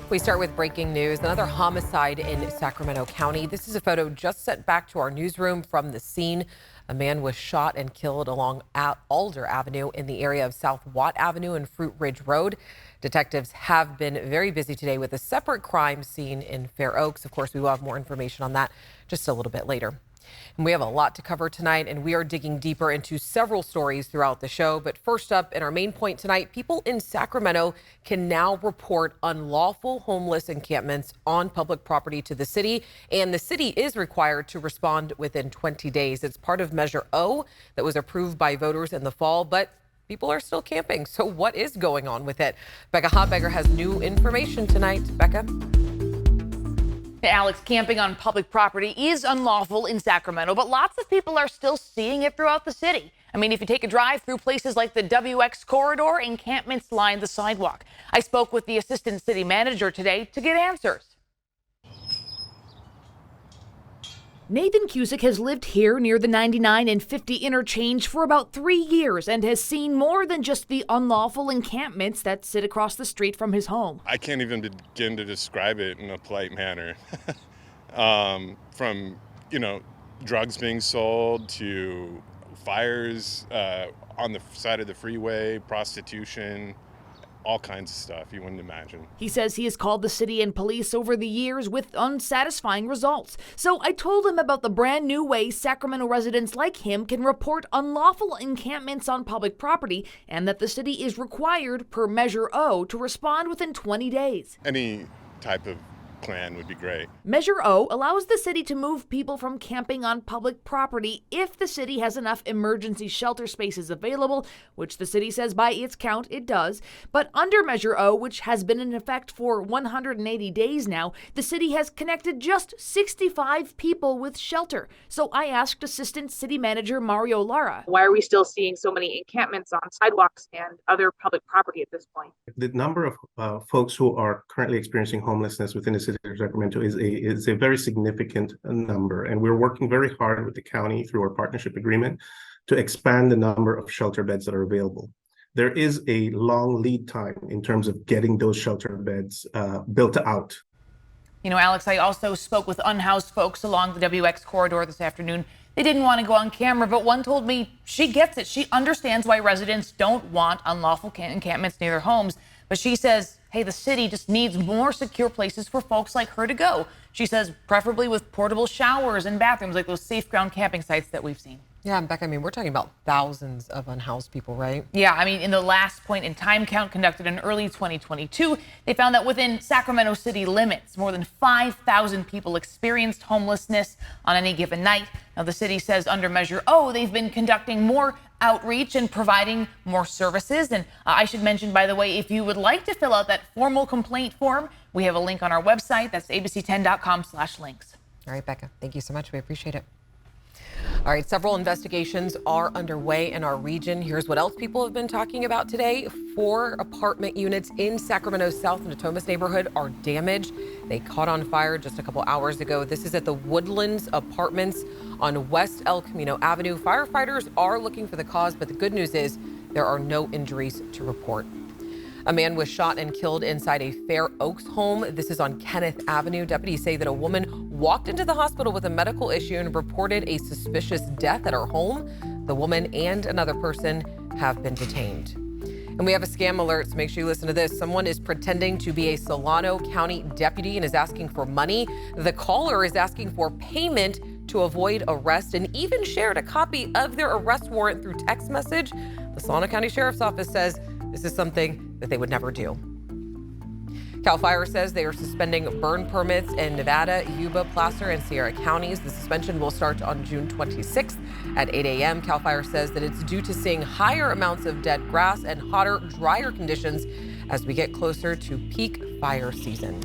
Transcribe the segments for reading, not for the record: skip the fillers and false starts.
We start with breaking news. Another homicide in Sacramento County. This is a photo just sent back to our newsroom from the scene. A man was shot and killed along Alder Avenue in the area of South Watt Avenue and Fruit Ridge Road. Detectives have been very busy today with a separate crime scene in Fair Oaks. Of course, we will have more information on that just a little bit later. And we have a lot to cover tonight, and we are digging deeper into several stories throughout the show. But first up, in our main point tonight, people in Sacramento can now report unlawful homeless encampments on public property to the city, and the city is required to respond within 20 days. It's part of Measure O that was approved by voters in the fall, but people are still camping. So what is going on with it? Becca Hotbegger has new information tonight. Becca? Alex, camping on public property is unlawful in Sacramento, but lots of people are still seeing it throughout the city. I mean, if you take a drive through places like the WX corridor, encampments line the sidewalk. I spoke with the assistant city manager today to get answers. Nathan Cusick has lived here near the 99 and 50 interchange for about 3 years and has seen more than just the unlawful encampments that sit across the street from his home. I can't even begin to describe it in a polite manner. From, drugs being sold to fires on the side of the freeway, prostitution, all kinds of stuff you wouldn't imagine. He says he has called the city and police over the years with unsatisfying results. So I told him about the brand new way Sacramento residents like him can report unlawful encampments on public property, and that the city is required per Measure O to respond within 20 days. Any type of plan would be great. Measure O allows the city to move people from camping on public property if the city has enough emergency shelter spaces available, which the city says by its count it does. But under Measure O, which has been in effect for 180 days now, the city has connected just 65 people with shelter. So I asked Assistant City Manager Mario Lara, why are we still seeing so many encampments on sidewalks and other public property at this point? The number of folks who are currently experiencing homelessness within the city of Sacramento is a very significant number, and we're working very hard with the county through our partnership agreement to expand the number of shelter beds that are available. There is a long lead time in terms of getting those shelter beds built out. Alex, I also spoke with unhoused folks along the WX corridor this afternoon. They didn't want to go on camera, but one told me she gets it. She understands why residents don't want unlawful encampments near their homes. But she says, hey, the city just needs more secure places for folks like her to go. She says preferably with portable showers and bathrooms like those safe ground camping sites that we've seen. Yeah, Becca, we're talking about thousands of unhoused people, right? Yeah, in the last point in time count conducted in early 2022, they found that within Sacramento city limits, more than 5,000 people experienced homelessness on any given night. Now, the city says under Measure O, they've been conducting more outreach and providing more services. And I should mention, by the way, if you would like to fill out that formal complaint form, we have a link on our website. That's abc10.com/links. All right, Becca, thank you so much. We appreciate it. All right, several investigations are underway in our region. Here's what else people have been talking about today. 4 apartment units in Sacramento's South Natomas neighborhood are damaged. They caught on fire just a couple hours ago. This is at the Woodlands Apartments on West El Camino Avenue. Firefighters are looking for the cause, but the good news is there are no injuries to report. A man was shot and killed inside a Fair Oaks home. This is on Kenneth Avenue. Deputies say that a woman walked into the hospital with a medical issue and reported a suspicious death at her home. The woman and another person have been detained. And we have a scam alert, so make sure you listen to this. Someone is pretending to be a Solano County deputy and is asking for money. The caller is asking for payment to avoid arrest and even shared a copy of their arrest warrant through text message. The Solano County Sheriff's Office says this is something that they would never do. CAL FIRE says they are suspending burn permits in Nevada, Yuba, Placer, and Sierra counties. The suspension will start on June 26th at 8 a.m. CAL FIRE says that it's due to seeing higher amounts of dead grass and hotter, drier conditions as we get closer to peak fire season.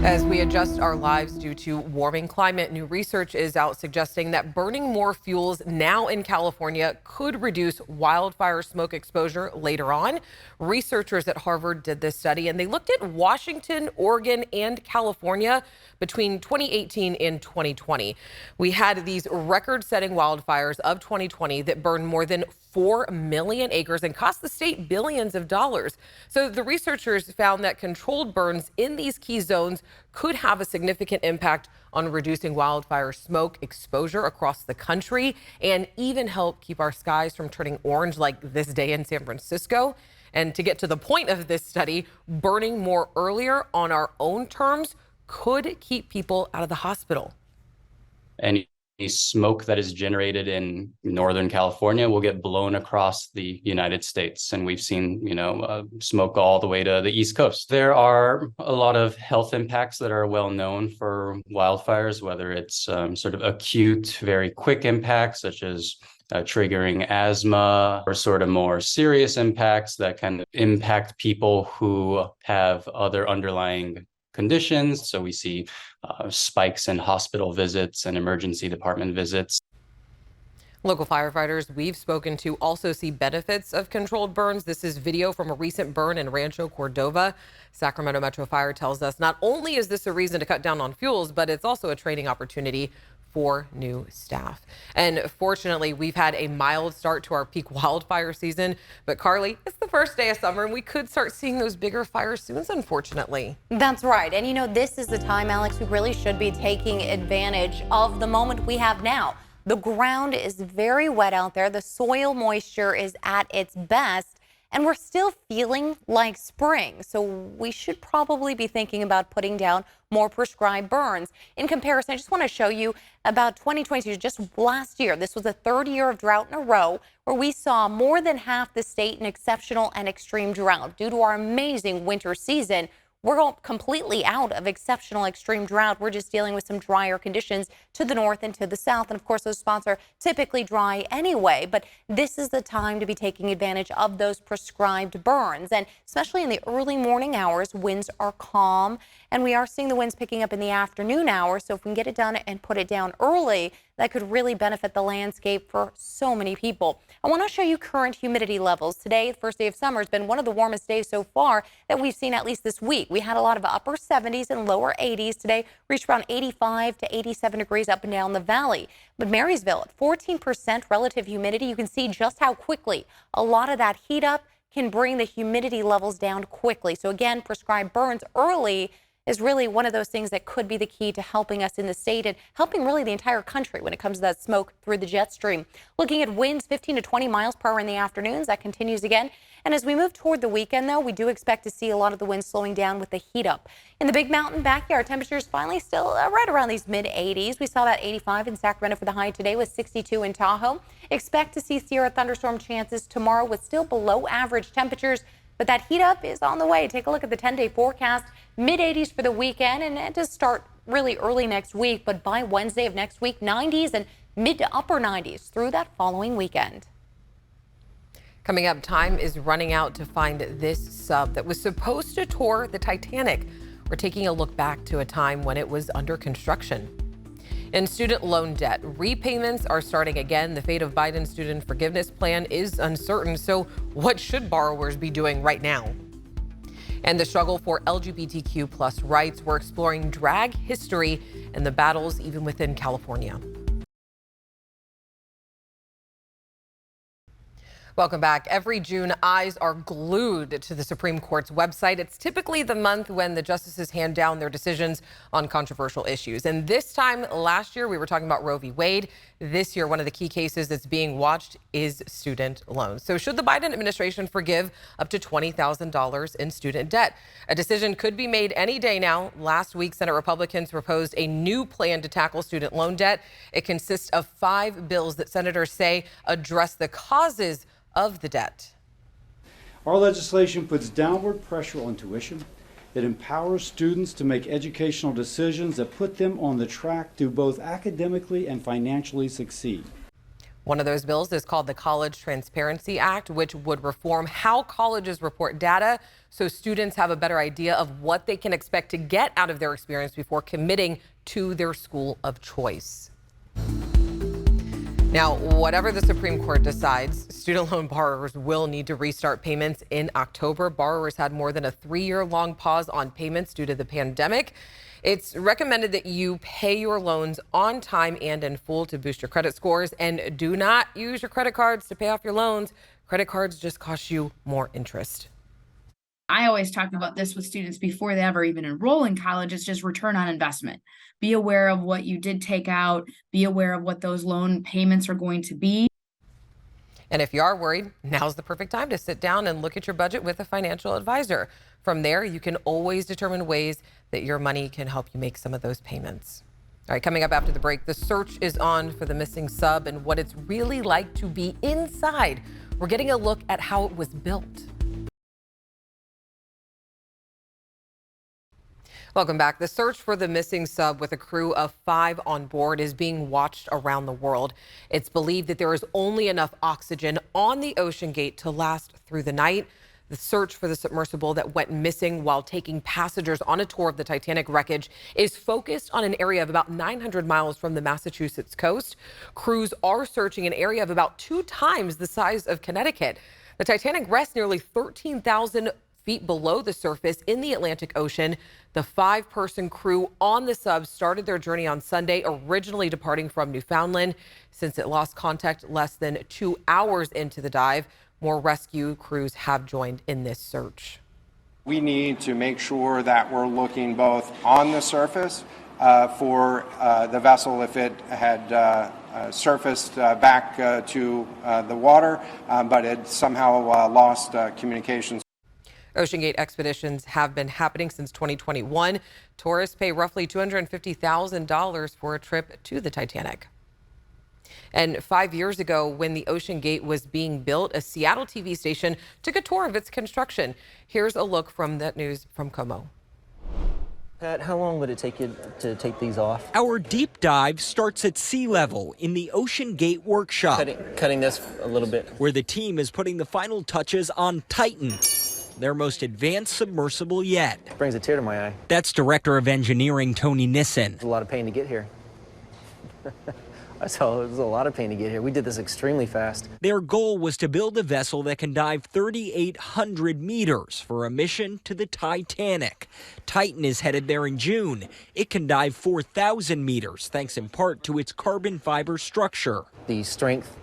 As we adjust our lives due to warming climate, new research is out suggesting that burning more fuels now in California could reduce wildfire smoke exposure later on. Researchers at Harvard did this study, and they looked at Washington, Oregon, and California between 2018 and 2020. We had these record-setting wildfires of 2020 that burned more than 4 million acres and cost the state billions of dollars. So the researchers found that controlled burns in these key zones could have a significant impact on reducing wildfire smoke exposure across the country and even help keep our skies from turning orange like this day in San Francisco. And to get to the point of this study, burning more earlier on our own terms could keep people out of the hospital. Any smoke that is generated in Northern California will get blown across the United States. And we've seen, smoke all the way to the East Coast. There are a lot of health impacts that are well known for wildfires, whether it's sort of acute, very quick impacts, such as triggering asthma, or sort of more serious impacts that can impact people who have other underlying conditions. So we see spikes in hospital visits and emergency department visits. Local firefighters we've spoken to also see benefits of controlled burns. This is video from a recent burn in Rancho Cordova. Sacramento Metro Fire tells us not only is this a reason to cut down on fuels, but it's also a training opportunity for new staff. And fortunately, we've had a mild start to our peak wildfire season. But Carly, it's the first day of summer and we could start seeing those bigger fires soon, unfortunately. That's right. And this is the time, Alex, we really should be taking advantage of the moment we have now. The ground is very wet out there. The soil moisture is at its best. And we're still feeling like spring. So we should probably be thinking about putting down more prescribed burns. In comparison, I just want to show you about 2022, just last year. This was the third year of drought in a row where we saw more than half the state in exceptional and extreme drought. Due to our amazing winter season, we're completely out of exceptional extreme drought. We're just dealing with some drier conditions to the north and to the south. And of course, those spots are typically dry anyway. But this is the time to be taking advantage of those prescribed burns. And especially in the early morning hours, winds are calm. And we are seeing the winds picking up in the afternoon hours. So if we can get it done and put it down early, that could really benefit the landscape for so many people. I want to show you current humidity levels. Today, the first day of summer, has been one of the warmest days so far that we've seen, at least this week. We had a lot of upper 70s and lower 80s today, reached around 85 to 87 degrees up and down the valley. But Marysville at 14% relative humidity, you can see just how quickly a lot of that heat up can bring the humidity levels down quickly. So again, prescribed burns early is really one of those things that could be the key to helping us in the state and helping really the entire country when it comes to that smoke through the jet stream. Looking at winds 15 to 20 miles per hour in the afternoons, that continues again. And as we move toward the weekend, though, we do expect to see a lot of the winds slowing down with the heat up. In the Big Mountain backyard, temperatures finally still right around these mid 80s. We saw that 85 in Sacramento for the high today with 62 in Tahoe. Expect to see Sierra thunderstorm chances tomorrow with still below average temperatures. But that heat up is on the way. Take a look at the 10-day forecast. Mid 80s for the weekend, and it does start really early next week. But by Wednesday of next week, 90s and mid to upper 90s through that following weekend. Coming up, time is running out to find this sub that was supposed to tour the Titanic. We're taking a look back to a time when it was under construction. In student loan debt, repayments are starting again. The fate of Biden's student forgiveness plan is uncertain. So what should borrowers be doing right now? And the struggle for LGBTQ plus rights. We're exploring drag history and the battles even within California. Welcome back. Every June, eyes are glued to the Supreme Court's website. It's typically the month when the justices hand down their decisions on controversial issues. And this time last year, we were talking about Roe v. Wade. This year, one of the key cases that's being watched is student loans. So should the Biden administration forgive up to $20,000 in student debt? A decision could be made any day now. Last week, Senate Republicans proposed a new plan to tackle student loan debt. It consists of 5 bills that senators say address the causes of the debt. Our legislation puts downward pressure on tuition. It empowers students to make educational decisions that put them on the track to both academically and financially succeed. One of those bills is called the College Transparency Act, which would reform how colleges report data so students have a better idea of what they can expect to get out of their experience before committing to their school of choice. Now, whatever the Supreme Court decides, student loan borrowers will need to restart payments in October. Borrowers had more than a 3-year-long pause on payments due to the pandemic. It's recommended that you pay your loans on time and in full to boost your credit scores, and do not use your credit cards to pay off your loans. Credit cards just cost you more interest. I always talk about this with students before they ever even enroll in college. It's just return on investment. Be aware of what you did take out. Be aware of what those loan payments are going to be. And if you are worried, now's the perfect time to sit down and look at your budget with a financial advisor. From there, you can always determine ways that your money can help you make some of those payments. All right, coming up after the break, the search is on for the missing sub and what it's really like to be inside. We're getting a look at how it was built. Welcome back. The search for the missing sub with a crew of 5 on board is being watched around the world. It's believed that there is only enough oxygen on the Ocean Gate to last through the night. The search for the submersible that went missing while taking passengers on a tour of the Titanic wreckage is focused on an area of about 900 miles from the Massachusetts coast. Crews are searching an area of about 2 times the size of Connecticut. The Titanic rests nearly 13,000 feet below the surface in the Atlantic Ocean. The 5-person crew on the sub started their journey on Sunday, originally departing from Newfoundland. Since it lost contact less than 2 hours into the dive, more rescue crews have joined in this search. We need to make sure that we're looking both on the surface for the vessel if it had surfaced back to the water, but it somehow lost communications. Ocean Gate expeditions have been happening since 2021. Tourists pay roughly $250,000 for a trip to the Titanic. And 5 years ago, when the Ocean Gate was being built, a Seattle TV station took a tour of its construction. Here's a look from that news from Como. Pat, how long would it take you to take these off? Our deep dive starts at sea level in the Ocean Gate workshop. Cutting this a little bit. Where the team is putting the final touches on Titan, their most advanced submersible yet. Brings a tear to my eye. That's Director of Engineering Tony Nissen. It's a lot of pain to get here. So it was a lot of pain to get here. We did this extremely fast. Their goal was to build a vessel that can dive 3,800 meters for a mission to the Titanic. Titan is headed there in June. It can dive 4,000 meters, thanks in part to its carbon fiber structure. The strength,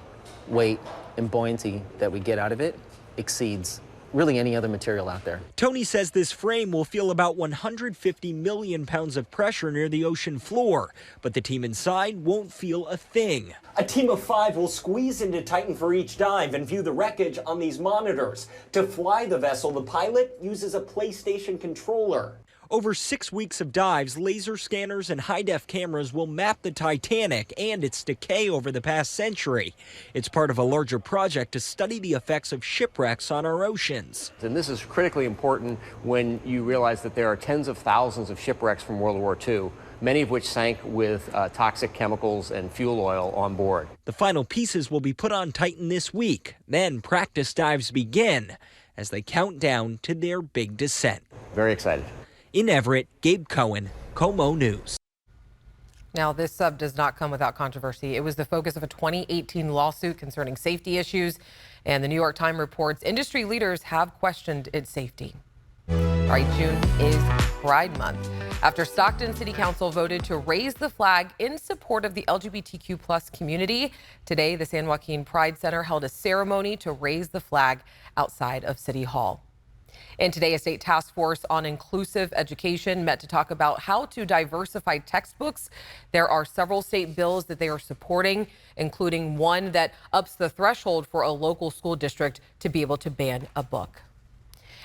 weight, and buoyancy that we get out of it exceeds really any other material out there. Tony says this frame will feel about 150 million pounds of pressure near the ocean floor, but the team inside won't feel a thing. A team of 5 will squeeze into Titan for each dive and view the wreckage on these monitors. To fly the vessel, the pilot uses a PlayStation controller. Over 6 weeks of dives, laser scanners and high-def cameras will map the Titanic and its decay over the past century. It's part of a larger project to study the effects of shipwrecks on our oceans. And this is critically important when you realize that there are tens of thousands of shipwrecks from World War II, many of which sank with toxic chemicals and fuel oil on board. The final pieces will be put on Titan this week. Then practice dives begin as they count down to their big descent. Very excited. In Everett, Gabe Cohen, Como News. Now, this sub does not come without controversy. It was the focus of a 2018 lawsuit concerning safety issues, and the New York Times reports industry leaders have questioned its safety. All right, June is Pride Month. After Stockton City Council voted to raise the flag in support of the LGBTQ plus community, today the San Joaquin Pride Center held a ceremony to raise the flag outside of City Hall. And today, a state task force on inclusive education met to talk about how to diversify textbooks. There are several state bills that they are supporting, including one that ups the threshold for a local school district to be able to ban a book.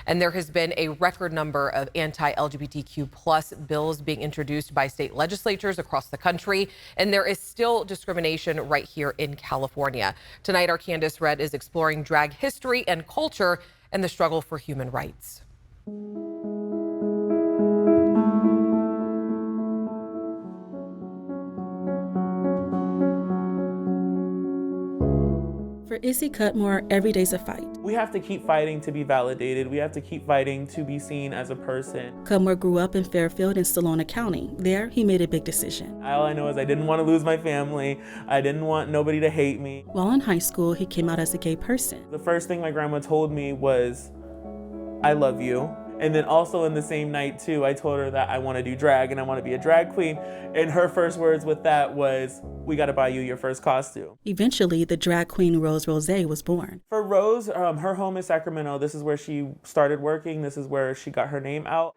And there has been a record number of anti-LGBTQ plus bills being introduced by state legislatures across the country. And there is still discrimination right here in California. Tonight, our Candace Red is exploring drag history and culture and the struggle for human rights. Izzy Cutmore, every day's a fight. We have to keep fighting to be validated. We have to keep fighting to be seen as a person. Cutmore grew up in Fairfield in Salona County. There, he made a big decision. All I know is I didn't want to lose my family. I didn't want nobody to hate me. While in high school, he came out as a gay person. The first thing my grandma told me was, I love you. And then also in the same night too, I told her that I want to do drag and I want to be a drag queen. And her first words with that was, we got to buy you your first costume. Eventually, the drag queen Rose Rosé was born. For Rose, her home is Sacramento. This is where she started working. This is where she got her name out.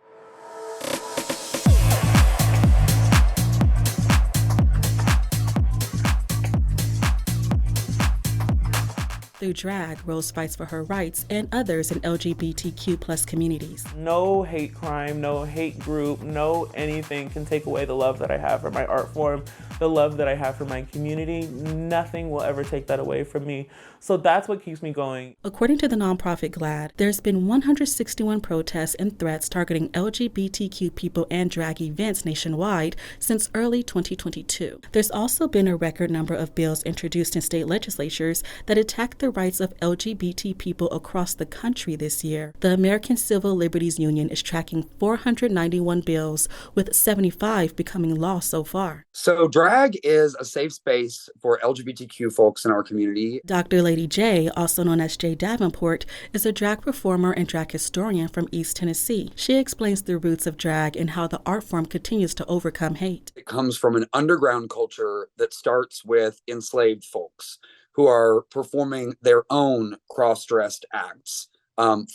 Through drag, Rose fights for her rights and others in LGBTQ+ communities. No hate crime, no hate group, no anything can take away the love that I have for my art form, the love that I have for my community. Nothing will ever take that away from me. So that's what keeps me going. According to the nonprofit GLAAD, there's been 161 protests and threats targeting LGBTQ people and drag events nationwide since early 2022. There's also been a record number of bills introduced in state legislatures that attack the rights of LGBT people across the country this year. The American Civil Liberties Union is tracking 491 bills, with 75 becoming law so far. So drag is a safe space for LGBTQ folks in our community. Dr. Lady J, also known as Jay Davenport, is a drag performer and drag historian from East Tennessee. She explains the roots of drag and how the art form continues to overcome hate. It comes from an underground culture that starts with enslaved folks who are performing their own cross-dressed acts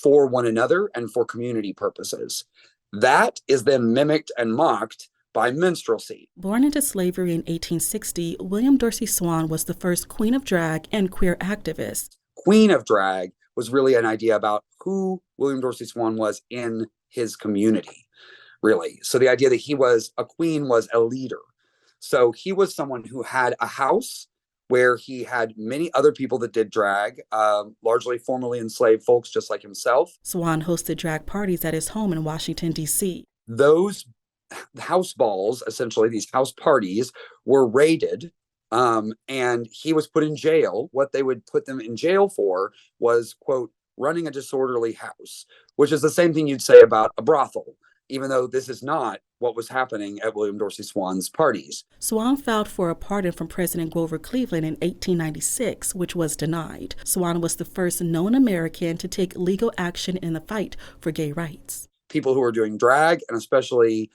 for one another and for community purposes. That is then mimicked and mocked by minstrelsy. Born into slavery in 1860, William Dorsey Swann was the first queen of drag and queer activist. Queen of drag was really an idea about who William Dorsey Swann was in his community, really. So the idea that he was a queen was a leader. So he was someone who had a house where he had many other people that did drag, largely formerly enslaved folks just like himself. Swann hosted drag parties at his home in Washington, D.C. Those house balls, essentially these house parties, were raided, and he was put in jail. What they would put them in jail for was, quote, running a disorderly house, which is the same thing you'd say about a brothel, even though this is not what was happening at William Dorsey Swann's parties. Swann filed for a pardon from President Grover Cleveland in 1896, which was denied. Swann was the first known American to take legal action in the fight for gay rights. People who are doing drag, and especially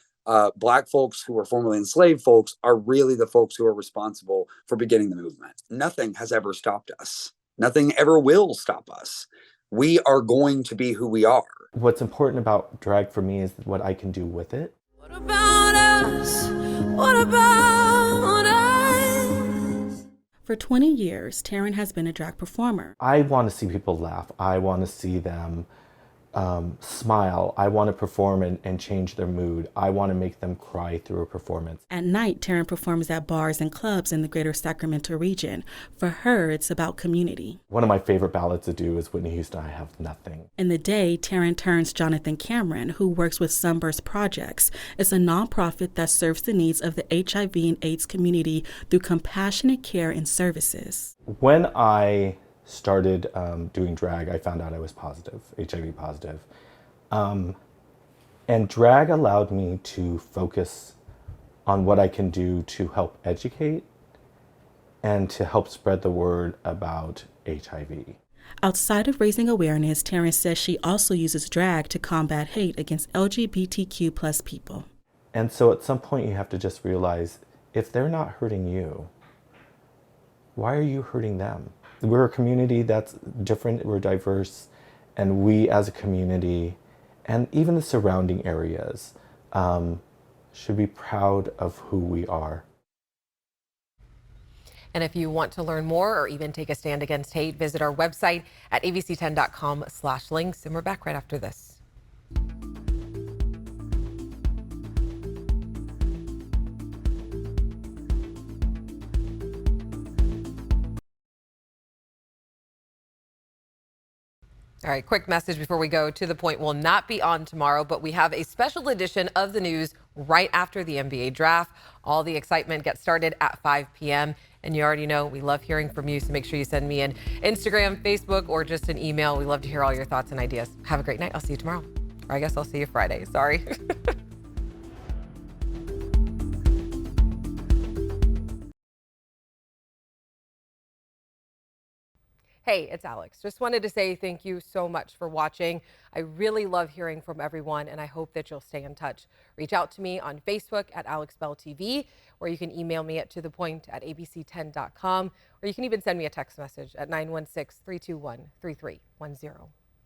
Black folks who were formerly enslaved folks, are really the folks who are responsible for beginning the movement. Nothing has ever stopped us. Nothing ever will stop us. We are going to be who we are. What's important about drag for me is what I can do with it. What about us? What about us? For 20 years, Taryn has been a drag performer. I want to see people laugh. I want to see them smile. I want to perform and change their mood. I want to make them cry through a performance. At night, Taryn performs at bars and clubs in the greater Sacramento region. For her, it's about community. One of my favorite ballads to do is Whitney Houston, I Have Nothing. In the day, Taryn turns Jonathan Cameron, who works with Sunburst Projects. It's a nonprofit that serves the needs of the HIV and AIDS community through compassionate care and services. When I started doing drag, I found out I was positive, HIV positive. And drag allowed me to focus on what I can do to help educate and to help spread the word about HIV. Outside of raising awareness, Taryn says she also uses drag to combat hate against LGBTQ+ people. And so at some point you have to just realize, if they're not hurting you, why are you hurting them? We're a community that's different, we're diverse, and we as a community, and even the surrounding areas, should be proud of who we are. And if you want to learn more or even take a stand against hate, visit our website at abc10.com/links. And we're back right after this. All right, quick message before we go. To the Point will not be on tomorrow, but we have a special edition of the news right after the NBA draft. All the excitement gets started at 5 p.m. And you already know we love hearing from you, so make sure you send me an Instagram, Facebook, or just an email. We love to hear all your thoughts and ideas. Have a great night. I'll see you tomorrow. Or I guess I'll see you Friday. Sorry. Hey, it's Alex. Just wanted to say thank you so much for watching. I really love hearing from everyone, and I hope that you'll stay in touch. Reach out to me on Facebook at AlexBellTV, or you can email me at tothepoint@abc10.com, or you can even send me a text message at 916-321-3310.